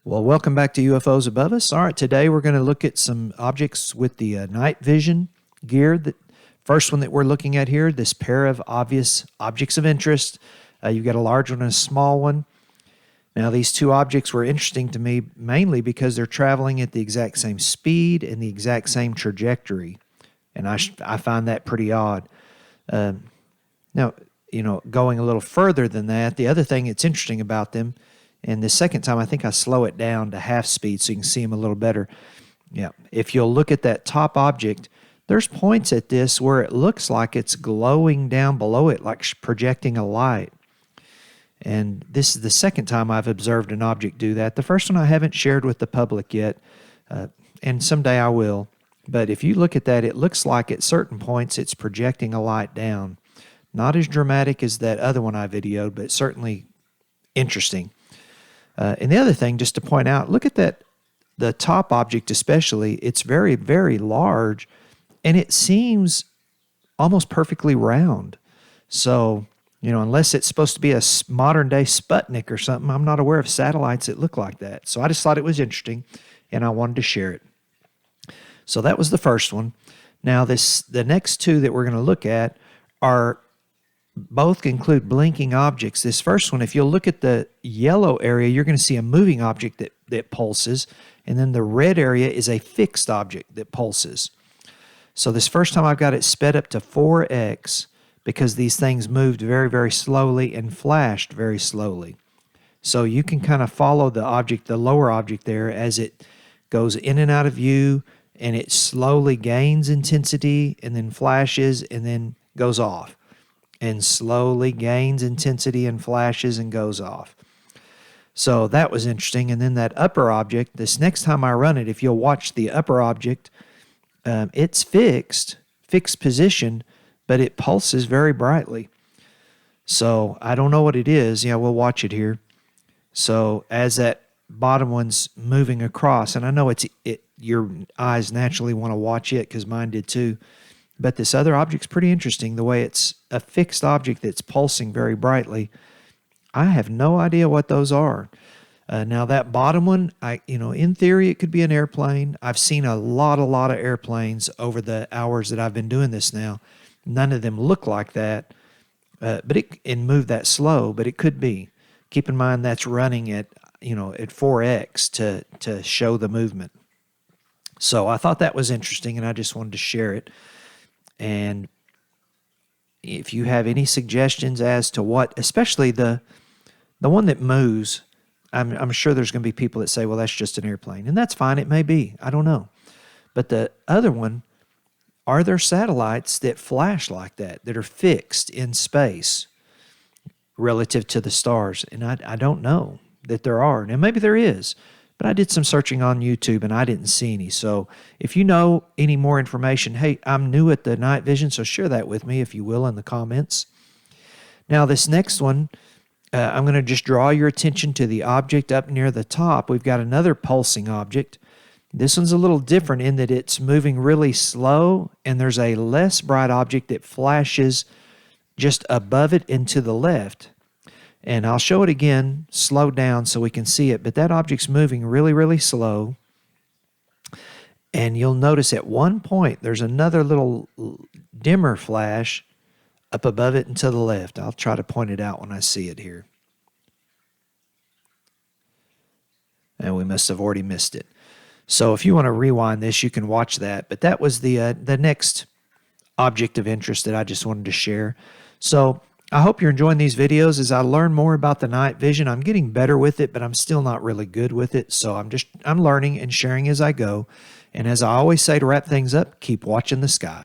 Well, welcome back to UFOs Above Us. All right, today we're going to look at some objects with the night vision gear. The first one that we're looking at here, this pair of obvious objects of interest. You've got a large one and a small one. Now, these two objects were interesting to me mainly because they're traveling at the exact same speed and the exact same trajectory, and I find that pretty odd. Now, going a little further than that, the other thing that's interesting about them, and the second time I think I slow it down to half speed so you can see them a little better. Yeah, if you'll look at that top object, there's points at this where it looks like it's glowing down below it, like projecting a light. And this is the second time I've observed an object do that. The first one I haven't shared with the public yet, and someday I will. But if you look at that, it looks like at certain points it's projecting a light down. Not as dramatic as that other one I videoed, but certainly interesting. And the other thing, just to point out, look at that, the top object especially, it's very, very large, and it seems almost perfectly round. So, unless it's supposed to be a modern-day Sputnik or something, I'm not aware of satellites that look like that. So I just thought it was interesting, and I wanted to share it. So that was the first one. Now, the next two that we're going to look at are both include blinking objects. This first one, if you'll look at the yellow area, you're going to see a moving object that pulses, and then the red area is a fixed object that pulses. So this first time I've got it sped up to 4x because these things moved very, very slowly and flashed very slowly. So you can kind of follow the object, the lower object there, as it goes in and out of view, and it slowly gains intensity and then flashes and then goes off, and slowly gains intensity and flashes and goes off. So that was interesting. And then that upper object, this next time I run it, if you'll watch the upper object, it's fixed position, but it pulses very brightly. So I don't know what it is. Yeah, we'll watch it here. So as that bottom one's moving across, and I know your eyes naturally want to watch it because mine did too. But this other object's pretty interesting, the way it's a fixed object that's pulsing very brightly. I have no idea what those are. Now that bottom one, in theory, it could be an airplane. I've seen a lot of airplanes over the hours that I've been doing this now. None of them look like that, but it moved that slow, but it could be. Keep in mind that's running at 4x to show the movement. So I thought that was interesting, and I just wanted to share it. And if you have any suggestions as to what, especially the one that moves, I'm sure there's going to be people that say, well, that's just an airplane. And that's fine. It may be. I don't know. But the other one, are there satellites that flash like that are fixed in space relative to the stars? And I don't know that there are. Now, maybe there is. But I did some searching on YouTube, and I didn't see any. So if you know any more information, hey, I'm new at the night vision, so share that with me, if you will, in the comments. Now, this next one, I'm going to just draw your attention to the object up near the top. We've got another pulsing object. This one's a little different in that it's moving really slow, and there's a less bright object that flashes just above it and to the left. And I'll show it again, slow down so we can see it. But that object's moving really, really slow. And you'll notice at one point, there's another little dimmer flash up above it and to the left. I'll try to point it out when I see it here. And we must have already missed it. So if you want to rewind this, you can watch that. But that was the next object of interest that I just wanted to share. So I hope you're enjoying these videos as I learn more about the night vision. I'm getting better with it, but I'm still not really good with it. So I'm learning and sharing as I go. And as I always say to wrap things up, keep watching the sky.